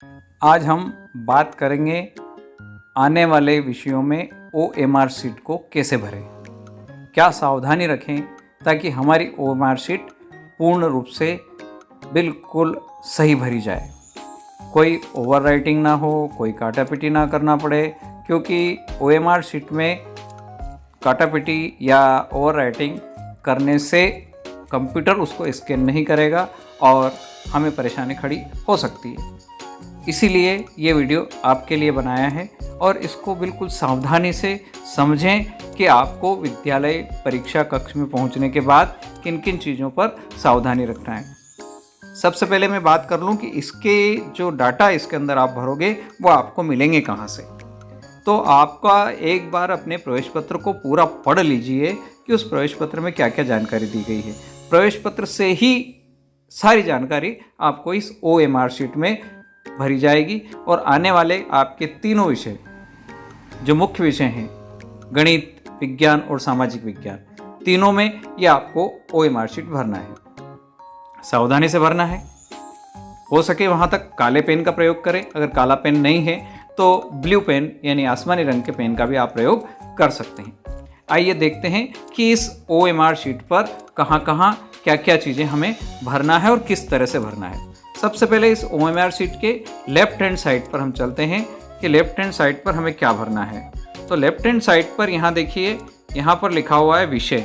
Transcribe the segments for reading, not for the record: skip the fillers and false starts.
आज हम बात करेंगे आने वाले विषयों में OMR शीट को कैसे भरें, क्या सावधानी रखें ताकि हमारी OMR शीट पूर्ण रूप से बिल्कुल सही भरी जाए, कोई ओवर राइटिंग ना हो, कोई काटापिटी ना करना पड़े, क्योंकि OMR शीट में काटापिटी या ओवर राइटिंग करने से कंप्यूटर उसको स्कैन नहीं करेगा और हमें परेशानी खड़ी हो सकती है। इसीलिए ये वीडियो आपके लिए बनाया है और इसको बिल्कुल सावधानी से समझें कि आपको विद्यालय परीक्षा कक्ष में पहुंचने के बाद किन किन चीज़ों पर सावधानी रखना है। सबसे पहले मैं बात कर लूं कि इसके जो डाटा इसके अंदर आप भरोगे वो आपको मिलेंगे कहां से। तो आपका एक बार अपने प्रवेश पत्र को पूरा पढ़ लीजिए कि उस प्रवेश पत्र में क्या क्या जानकारी दी गई है। प्रवेश पत्र से ही सारी जानकारी आपको इस OMR शीट में भरी जाएगी और आने वाले आपके तीनों विषय जो मुख्य विषय हैं, गणित, विज्ञान और सामाजिक विज्ञान, तीनों में ये आपको OMR शीट भरना है। सावधानी से भरना है, हो सके वहाँ तक काले पेन का प्रयोग करें, अगर काला पेन नहीं है तो ब्लू पेन यानी आसमानी रंग के पेन का भी आप प्रयोग कर सकते हैं। आइए देखते हैं कि इस OMR शीट पर कहाँ कहाँ क्या क्या चीज़ें हमें भरना है और किस तरह से भरना है। सबसे पहले इस OMR शीट के लेफ्ट हैंड साइड पर हम चलते हैं कि लेफ्ट हैंड साइड पर हमें क्या भरना है। तो लेफ्ट हैंड साइड पर यहाँ देखिए, यहाँ पर लिखा हुआ है विषय।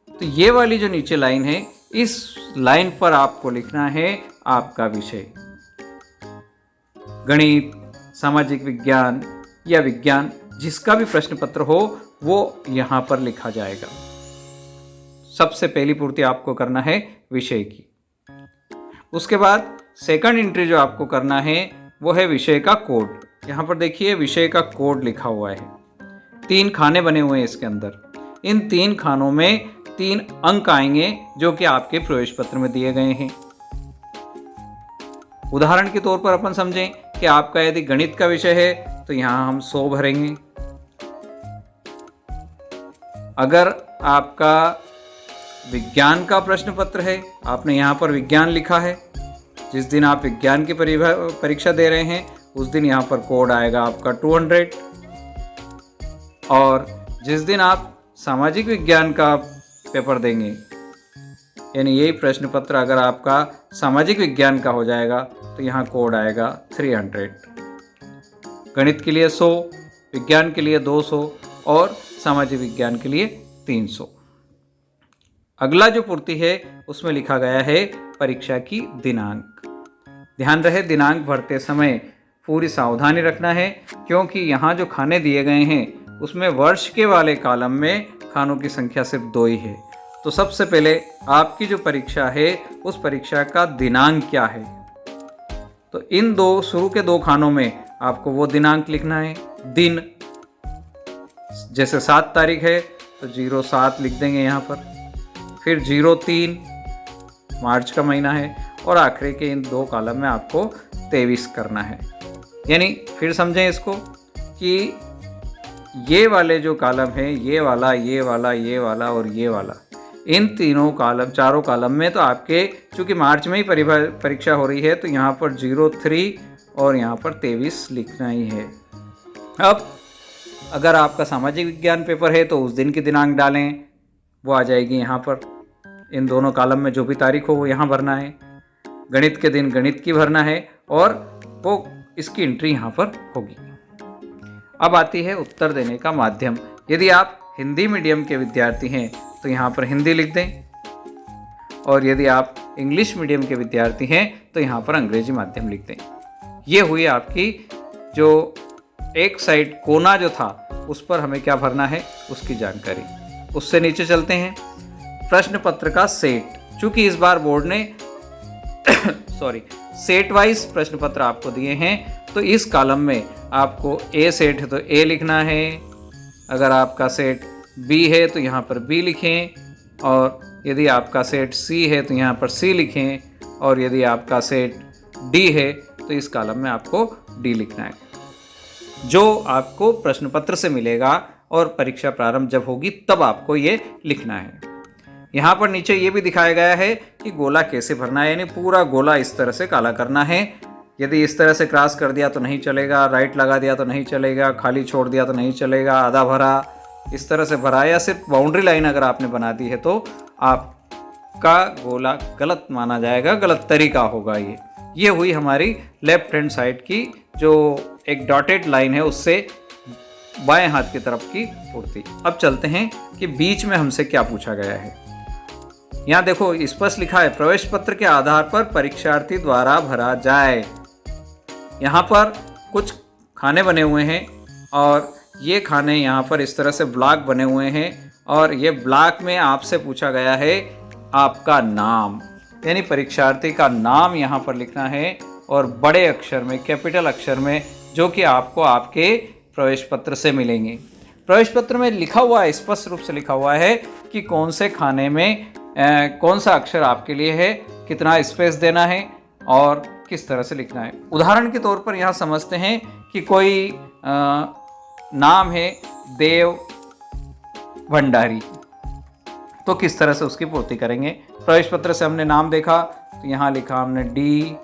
तो ये वाली जो नीचे लाइन है, इस लाइन पर आपको लिखना है आपका विषय, गणित, सामाजिक विज्ञान या विज्ञान, जिसका भी प्रश्न पत्र हो वो यहाँ पर लिखा जाएगा। सबसे पहली पूर्ति आपको करना है विषय की। उसके बाद सेकंड एंट्री जो आपको करना है वो है विषय का कोड। यहाँ पर देखिए विषय का कोड लिखा हुआ है, 3 खाने बने हुए हैं इसके अंदर। इन 3 खानों में 3 अंक आएंगे जो कि आपके प्रवेश पत्र में दिए गए हैं। उदाहरण के तौर पर अपन समझें कि आपका यदि गणित का विषय है तो यहाँ हम 100 भरेंगे। अगर आपका विज्ञान का प्रश्न पत्र है, आपने यहाँ पर विज्ञान लिखा है, जिस दिन आप विज्ञान की परीक्षा दे रहे हैं उस दिन यहाँ पर कोड आएगा आपका 200। और जिस दिन आप सामाजिक विज्ञान का पेपर देंगे, यानी यही प्रश्न पत्र अगर आपका सामाजिक विज्ञान का हो जाएगा तो यहाँ कोड आएगा 300। गणित के लिए 100, विज्ञान के लिए 200 और सामाजिक विज्ञान के लिए 300। अगला जो पूर्ति है उसमें लिखा गया है परीक्षा की दिनांक। ध्यान रहे, दिनांक भरते समय पूरी सावधानी रखना है, क्योंकि यहाँ जो खाने दिए गए हैं उसमें वर्ष के वाले कॉलम में खानों की संख्या सिर्फ 2 ही है। तो सबसे पहले आपकी जो परीक्षा है उस परीक्षा का दिनांक क्या है, तो इन शुरू के 2 खानों में आपको वो दिनांक लिखना है। दिन, जैसे 7 तारीख है तो 07 लिख देंगे यहाँ पर, फिर 03 मार्च का महीना है और आखिरी के इन 2 कॉलम में आपको 23 करना है। यानी फिर समझें इसको कि ये वाले जो कॉलम है, ये वाला, ये वाला, ये वाला और ये वाला, इन चारों कॉलम में तो आपके चूँकि मार्च में ही परीक्षा हो रही है तो यहाँ पर 03 और यहाँ पर 23 लिखना ही है। अब अगर आपका सामाजिक विज्ञान पेपर है तो उस दिन की दिनांक डालें, वो आ जाएगी यहाँ पर। इन दोनों कॉलम में जो भी तारीख हो वो यहाँ भरना है। गणित के दिन गणित की भरना है और वो इसकी एंट्री यहाँ पर होगी। अब आती है उत्तर देने का माध्यम। यदि आप हिंदी मीडियम के विद्यार्थी हैं तो यहाँ पर हिंदी लिख दें, और यदि आप इंग्लिश मीडियम के विद्यार्थी हैं तो यहाँ पर अंग्रेजी माध्यम लिख दें। ये हुई आपकी जो एक साइड कोना जो था उस पर हमें क्या भरना है उसकी जानकारी। उससे नीचे चलते हैं, प्रश्न पत्र का सेट। चूंकि इस बार बोर्ड ने सेट वाइज प्रश्न पत्र आपको दिए हैं तो इस कॉलम में आपको A सेट है तो A लिखना है, अगर आपका सेट B है तो यहाँ पर B लिखें, और यदि आपका सेट C है तो यहाँ पर C लिखें, और यदि आपका सेट D है तो इस कॉलम में आपको D लिखना है, जो आपको प्रश्न पत्र से मिलेगा और परीक्षा प्रारंभ जब होगी तब आपको ये लिखना है। यहाँ पर नीचे ये भी दिखाया गया है कि गोला कैसे भरना है, यानी पूरा गोला इस तरह से काला करना है। यदि इस तरह से क्रॉस कर दिया तो नहीं चलेगा, राइट लगा दिया तो नहीं चलेगा, खाली छोड़ दिया तो नहीं चलेगा, आधा भरा, इस तरह से भरा या सिर्फ बाउंड्री लाइन अगर आपने बना दी है तो आपका गोला गलत माना जाएगा, गलत तरीका होगा। ये हुई हमारी लेफ्ट हैंड साइड की जो एक डॉटेड लाइन है उससे बाएं हाथ की तरफ की पूर्ति। अब चलते हैं कि बीच में हमसे क्या पूछा गया है। यहाँ देखो स्पष्ट लिखा है प्रवेश पत्र के आधार पर परीक्षार्थी द्वारा भरा जाए। यहाँ पर कुछ खाने बने हुए हैं और ये खाने यहाँ पर इस तरह से ब्लॉक बने हुए हैं और ये ब्लॉक में आपसे पूछा गया है आपका नाम, यानी परीक्षार्थी का नाम यहाँ पर लिखना है और बड़े अक्षर में, कैपिटल अक्षर में, जो कि आपको आपके प्रवेश पत्र से मिलेंगे। प्रवेश पत्र में लिखा हुआ है, स्पष्ट रूप से लिखा हुआ है कि कौन से खाने में कौन सा अक्षर आपके लिए है, कितना स्पेस देना है और किस तरह से लिखना है। उदाहरण के तौर पर यहाँ समझते हैं कि कोई नाम है देव भंडारी, तो किस तरह से उसकी पूर्ति करेंगे। प्रवेश पत्र से हमने नाम देखा तो यहाँ लिखा हमने DEV,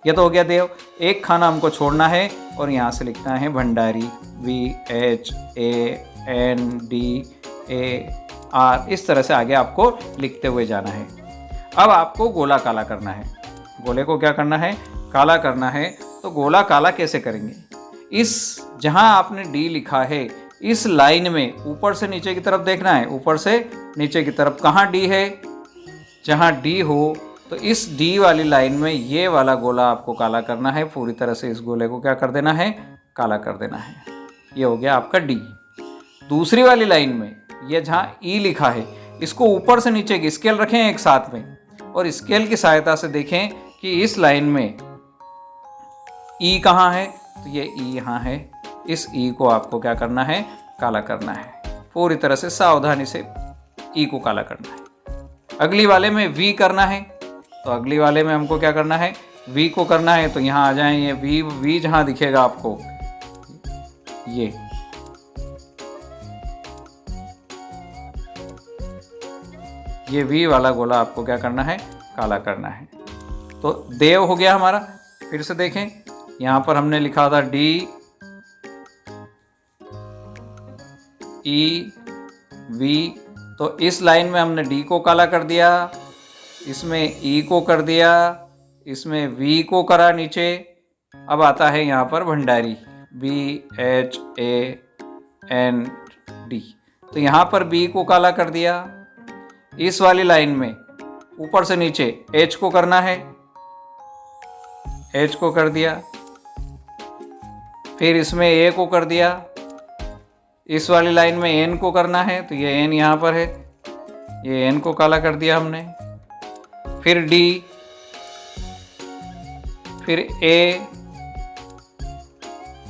यह तो हो गया देव। एक खाना हमको छोड़ना है और यहाँ से लिखना है भंडारी, VHANDAR। इस तरह से आगे आपको लिखते हुए जाना है। अब आपको गोला काला करना है। गोले को क्या करना है, काला करना है। तो गोला काला कैसे करेंगे, इस जहाँ आपने D लिखा है इस लाइन में ऊपर से नीचे की तरफ देखना है, ऊपर से नीचे की तरफ। कहाँ D है, जहाँ D हो तो इस D वाली लाइन में ये वाला गोला आपको काला करना है। पूरी तरह से इस गोले को क्या कर देना है, काला कर देना है। ये हो गया आपका D। दूसरी वाली लाइन में ये जहाँ E लिखा है इसको ऊपर से नीचे की स्केल रखें एक साथ में और स्केल की सहायता से देखें कि इस लाइन में E कहाँ है, तो ये E यहाँ है। इस E को आपको क्या करना है, काला करना है। पूरी तरह से सावधानी से E को काला करना है। अगली वाले में V करना है, तो अगली वाले में हमको क्या करना है, V को करना है। तो यहाँ आ जाएं, ये V जहाँ दिखेगा आपको, ये V वाला गोला आपको क्या करना है, काला करना है। तो देव हो गया हमारा। फिर से देखें, यहाँ पर हमने लिखा था DEV, तो इस लाइन में हमने D को काला कर दिया, इसमें E को कर दिया, इसमें V को करा नीचे। अब आता है यहाँ पर भंडारी, BHAND, तो यहाँ पर B को काला कर दिया। इस वाली लाइन में ऊपर से नीचे H को करना है, H को कर दिया। फिर इसमें A को कर दिया। इस वाली लाइन में N को करना है, तो ये N यहाँ पर है, ये N को काला कर दिया हमने। फिर D, फिर A।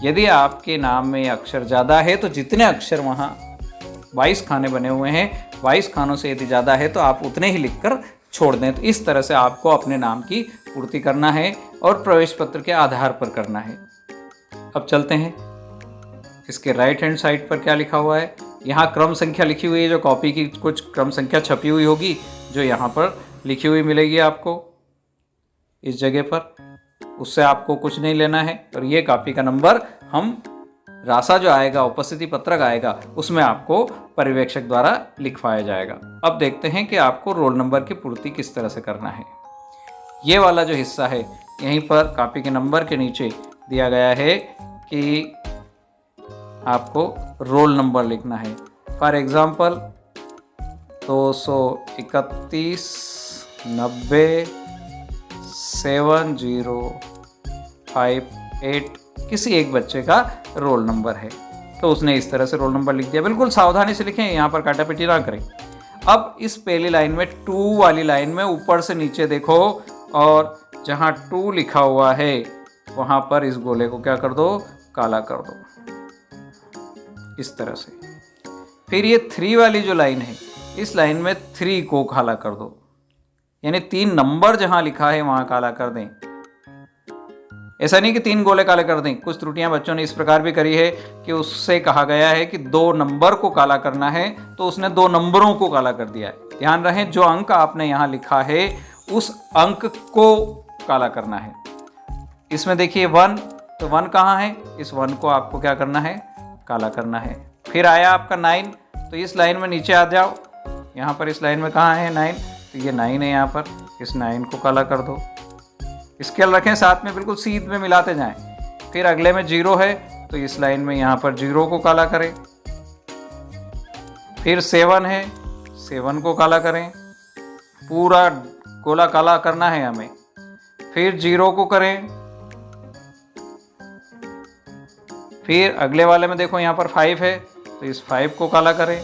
यदि आपके नाम में अक्षर ज़्यादा है तो जितने अक्षर वहाँ 22 खाने बने हुए हैं, 22 खानों से यदि ज़्यादा है तो आप उतने ही लिखकर छोड़ दें। तो इस तरह से आपको अपने नाम की पूर्ति करना है और प्रवेश पत्र के आधार पर करना है। अब चलते हैं, इसके राइट हैंड साइड पर क्या लिखा हुआ है। यहाँ क्रम संख्या लिखी हुई है, जो कॉपी की कुछ क्रम संख्या छपी हुई होगी जो यहाँ पर लिखी हुई मिलेगी आपको इस जगह पर, उससे आपको कुछ नहीं लेना है। और ये कॉपी का नंबर हम रासा जो आएगा, उपस्थिति पत्रक आएगा, उसमें आपको पर्यवेक्षक द्वारा लिखवाया जाएगा। अब देखते हैं कि आपको रोल नंबर की पूर्ति किस तरह से करना है। ये वाला जो हिस्सा है यहीं पर कॉपी के नंबर के नीचे दिया गया है कि आपको रोल नंबर लिखना है। फॉर एग्जाम्पल 231 90 7058 किसी एक बच्चे का रोल नंबर है, तो उसने इस तरह से रोल नंबर लिख दिया। बिल्कुल सावधानी से लिखें, यहाँ पर काटापीटी ना करें। अब इस पहली लाइन में 2 वाली लाइन में ऊपर से नीचे देखो और जहाँ 2 लिखा हुआ है वहाँ पर इस गोले को क्या कर दो, काला कर दो इस तरह से। फिर ये 3 वाली जो लाइन है, इस लाइन में 3 को काला कर दो, यानी 3 नंबर जहाँ लिखा है वहाँ काला कर दें। ऐसा नहीं कि 3 गोले काले कर दें। कुछ त्रुटियां बच्चों ने इस प्रकार भी करी है कि उससे कहा गया है कि 2 नंबर को काला करना है, तो उसने 2 नंबरों को काला कर दिया है। ध्यान रहे, जो अंक आपने यहाँ लिखा है उस अंक को काला करना है। इसमें देखिए 1, तो 1 कहाँ है, इस 1 को आपको क्या करना है, काला करना है। फिर आया आपका 9, तो इस लाइन में नीचे आ जाओ, यहाँ पर इस लाइन में कहाँ है 9, तो ये 9 है यहाँ पर, इस 9 को काला कर दो। स्केल रखें साथ में, बिल्कुल सीध में मिलाते जाएं। फिर अगले में 0 है, तो इस लाइन में यहाँ पर 0 को काला करें। फिर 7 है, 7 को काला करें, पूरा गोला काला करना है हमें। फिर 0 को करें। फिर अगले वाले में देखो यहाँ पर 5 है, तो इस 5 को काला करें।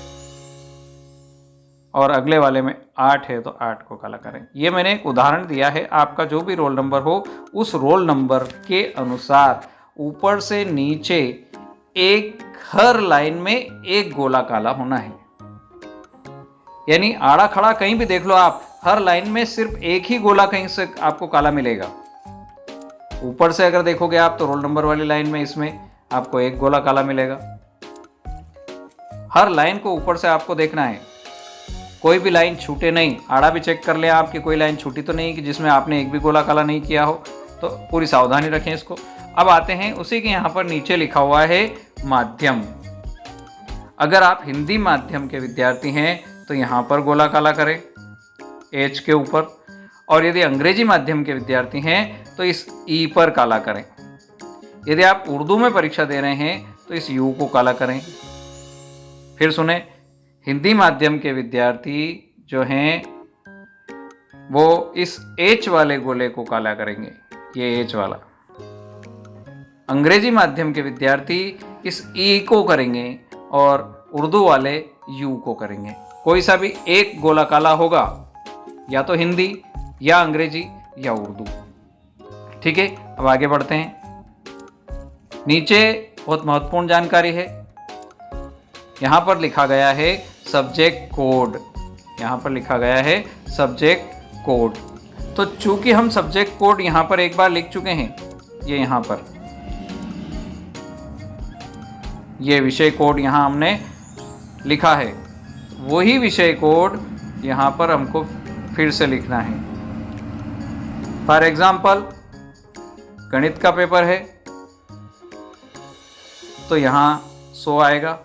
और अगले वाले में 8 है, तो 8 को काला करें। ये मैंने एक उदाहरण दिया है, आपका जो भी रोल नंबर हो उस रोल नंबर के अनुसार ऊपर से नीचे एक हर लाइन में एक गोला काला होना है। यानी आड़ा खड़ा कहीं भी देख लो आप, हर लाइन में सिर्फ एक ही गोला कहीं से आपको काला मिलेगा। ऊपर से अगर देखोगे आप तो रोल नंबर वाली लाइन में इसमें आपको एक गोला काला मिलेगा। हर लाइन को ऊपर से आपको देखना है, कोई भी लाइन छूटे नहीं। आड़ा भी चेक कर ले आप कि कोई लाइन छूटी तो नहीं कि जिसमें आपने एक भी गोला काला नहीं किया हो, तो पूरी सावधानी रखें इसको। अब आते हैं उसी के यहाँ पर नीचे लिखा हुआ है माध्यम। अगर आप हिंदी माध्यम के विद्यार्थी हैं तो यहाँ पर गोला काला करें एच के ऊपर, और यदि अंग्रेजी माध्यम के विद्यार्थी हैं तो इस ई पर काला करें। यदि आप उर्दू में परीक्षा दे रहे हैं तो इस यू को काला करें। फिर सुने, हिंदी माध्यम के विद्यार्थी जो हैं वो इस एच वाले गोले को काला करेंगे, ये एच वाला। अंग्रेजी माध्यम के विद्यार्थी इस ई को करेंगे और उर्दू वाले यू को करेंगे। कोई सा भी एक गोला काला होगा, या तो हिंदी या अंग्रेजी या उर्दू। ठीक है, अब आगे बढ़ते हैं। नीचे बहुत महत्वपूर्ण जानकारी है, यहाँ पर लिखा गया है सब्जेक्ट कोड। यहाँ पर लिखा गया है सब्जेक्ट कोड। तो चूंकि हम सब्जेक्ट कोड यहाँ पर एक बार लिख चुके हैं, ये यहाँ पर ये विषय कोड यहाँ हमने लिखा है, वही विषय कोड यहाँ पर हमको फिर से लिखना है। फॉर एग्जाम्पल गणित का पेपर है तो यहाँ 100 आएगा,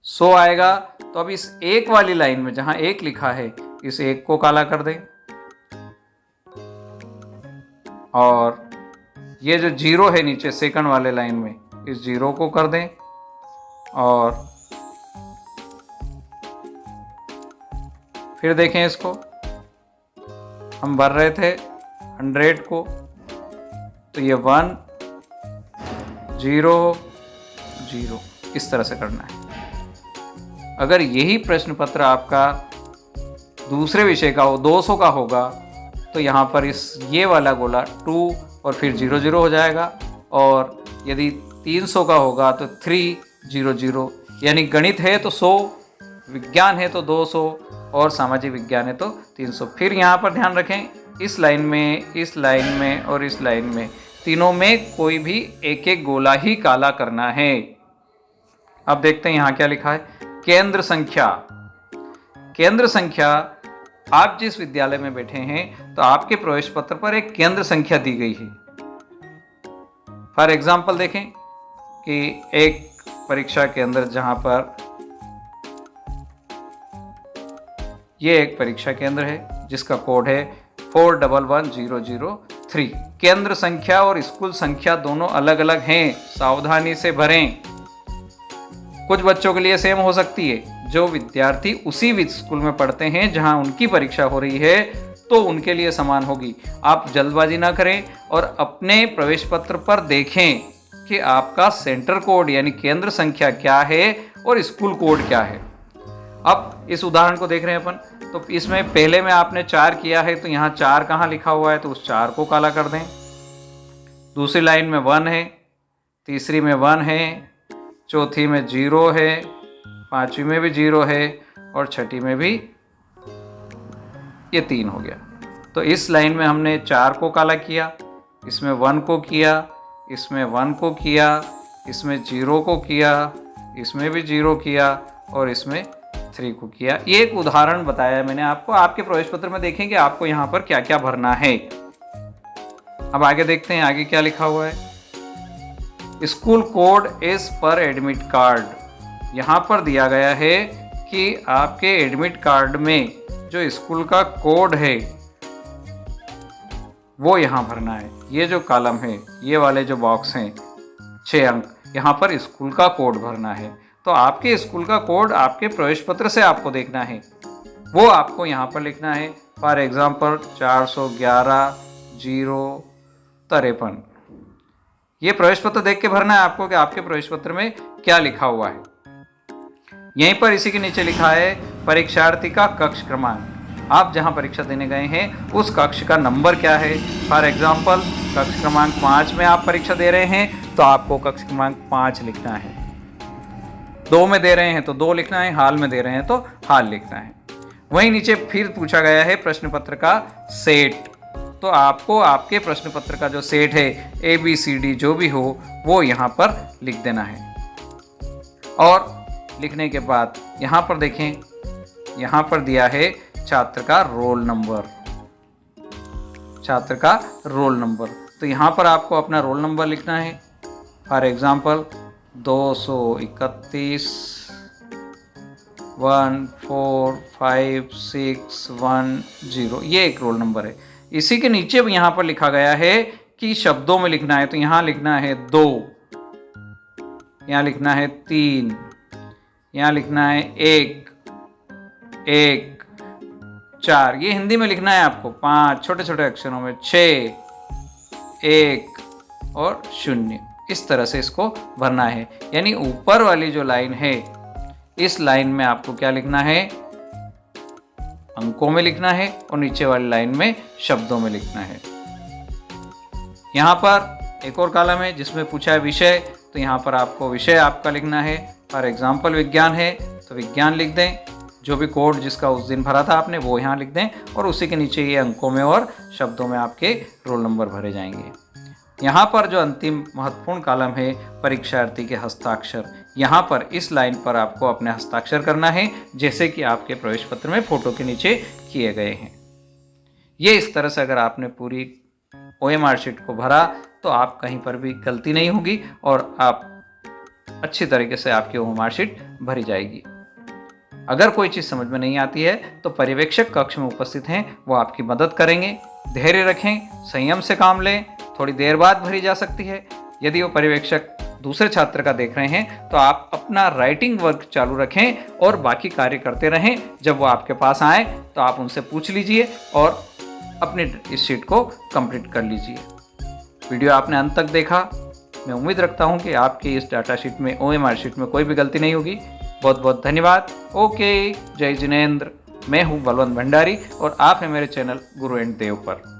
100 आएगा। तो अब इस एक वाली लाइन में जहां एक लिखा है, इस एक को काला कर दें, और ये जो 0 है नीचे सेकंड वाले लाइन में, इस 0 को कर दें। और फिर देखें इसको, हम भर रहे थे 100 को, तो ये 1 0 0 इस तरह से करना है। अगर यही प्रश्न पत्र आपका दूसरे विषय का हो, 200 का होगा, तो यहाँ पर इस ये वाला गोला 2 और फिर 0 0 हो जाएगा। और यदि 300 का होगा तो 3 0 0, यानी गणित है तो 100, विज्ञान है तो 200 और सामाजिक विज्ञान है तो 300। फिर यहाँ पर ध्यान रखें, इस लाइन में, इस लाइन में और इस लाइन में, तीनों में कोई भी एक एक गोला ही काला करना है। अब देखते हैं यहाँ क्या लिखा है। केंद्र संख्या। केंद्र संख्या, आप जिस विद्यालय में बैठे हैं तो आपके प्रवेश पत्र पर एक केंद्र संख्या दी गई है। फॉर एग्जाम्पल देखें कि एक परीक्षा केंद्र जहां पर ये एक परीक्षा केंद्र है जिसका कोड है 411003। केंद्र संख्या और स्कूल संख्या दोनों अलग अलग हैं, सावधानी से भरें। कुछ बच्चों के लिए सेम हो सकती है, जो विद्यार्थी उसी स्कूल में पढ़ते हैं जहां उनकी परीक्षा हो रही है तो उनके लिए समान होगी। आप जल्दबाजी ना करें और अपने प्रवेश पत्र पर देखें कि आपका सेंटर कोड यानी केंद्र संख्या क्या है और स्कूल कोड क्या है। अब इस उदाहरण को देख रहे हैं अपन, तो इसमें पहले में आपने 4 किया है तो यहाँ 4 कहाँ लिखा हुआ है, तो उस 4 को काला कर दें। दूसरी लाइन में 1 है, तीसरी में 1 है, चौथी में 0 है, पांचवी में भी 0 है और छठी में भी ये 3 हो गया। तो इस लाइन में हमने 4 को काला किया, इसमें 1 को किया, इसमें 1 को किया, इसमें 0 को किया, इसमें भी 0 किया और इसमें 3 को किया। ये एक उदाहरण बताया मैंने आपको। आपके प्रवेश पत्र में देखें कि आपको यहाँ पर क्या क्या भरना है। अब आगे देखते हैं आगे क्या लिखा हुआ है। School code as per admit card. यहाँ पर दिया गया है कि आपके एडमिट कार्ड में जो स्कूल का कोड है वो यहाँ भरना है। ये जो कॉलम है, ये वाले जो बॉक्स हैं 6 अंक, यहाँ पर स्कूल का कोड भरना है। तो आपके स्कूल का कोड आपके प्रवेश पत्र से आपको देखना है, वो आपको यहाँ पर लिखना है। For example 411-053। ये प्रवेश पत्र देख के भरना है आपको कि आपके प्रवेश पत्र में क्या लिखा हुआ है। यहीं पर इसी के नीचे लिखा है परीक्षार्थी का कक्ष क्रमांक। आप जहां परीक्षा देने गए हैं उस कक्ष का नंबर क्या है। फॉर एग्जाम्पल कक्ष क्रमांक 5 में आप परीक्षा दे रहे हैं तो आपको कक्ष क्रमांक 5 लिखना है। 2 में दे रहे हैं तो 2 लिखना है, हाल में दे रहे हैं तो हाल लिखना है। वहीं नीचे फिर पूछा गया है प्रश्न पत्र का सेट। तो आपको आपके प्रश्न पत्र का जो सेट है ABCD जो भी हो वो यहाँ पर लिख देना है। और लिखने के बाद यहाँ पर देखें, यहाँ पर दिया है छात्र का रोल नंबर। छात्र का रोल नंबर, तो यहाँ पर आपको अपना रोल नंबर लिखना है। फॉर एग्जाम्पल 231-145-610, ये एक रोल नंबर है। इसी के नीचे भी यहाँ पर लिखा गया है कि शब्दों में लिखना है। तो यहाँ लिखना है 2, यहाँ लिखना है 3, यहाँ लिखना है 1, 4, ये हिंदी में लिखना है आपको। 5 छोटे छोटे अक्षरों में, 6, 1 और 0, इस तरह से इसको भरना है। यानी ऊपर वाली जो लाइन है इस लाइन में आपको क्या लिखना है, अंकों में लिखना है, और नीचे वाली लाइन में शब्दों में लिखना है। यहाँ पर एक और कॉलम है जिसमें पूछा है विषय। तो यहाँ पर आपको विषय आपका लिखना है। फॉर एग्जाम्पल विज्ञान है तो विज्ञान लिख दें। जो भी कोड जिसका उस दिन भरा था आपने वो यहाँ लिख दें, और उसी के नीचे ये अंकों में और शब्दों में आपके रोल नंबर भरे जाएंगे। यहाँ पर जो अंतिम महत्वपूर्ण कॉलम है परीक्षार्थी के हस्ताक्षर, यहाँ पर इस लाइन पर आपको अपने हस्ताक्षर करना है जैसे कि आपके प्रवेश पत्र में फोटो के नीचे किए गए हैं। ये इस तरह से अगर आपने पूरी OMR शीट को भरा तो आप कहीं पर भी गलती नहीं होगी और आप अच्छी तरीके से आपकी OMR शीट भरी जाएगी। अगर कोई चीज़ समझ में नहीं आती है तो पर्यवेक्षक कक्ष में उपस्थित हैं, वो आपकी मदद करेंगे। धैर्य रखें, संयम से काम लें, थोड़ी देर बाद भरी जा सकती है। यदि वो पर्यवेक्षक दूसरे छात्र का देख रहे हैं तो आप अपना राइटिंग वर्क चालू रखें और बाकी कार्य करते रहें। जब वो आपके पास आए तो आप उनसे पूछ लीजिए और अपने इस शीट को कंप्लीट कर लीजिए। वीडियो आपने अंत तक देखा, मैं उम्मीद रखता हूँ कि आपकी इस डाटा शीट में OMR शीट में कोई भी गलती नहीं होगी। बहुत बहुत धन्यवाद। ओके, जय जिनेंद्र। मैं हूँ बलवंत भंडारी और आप हैं मेरे चैनल गुरु एंड देव पर।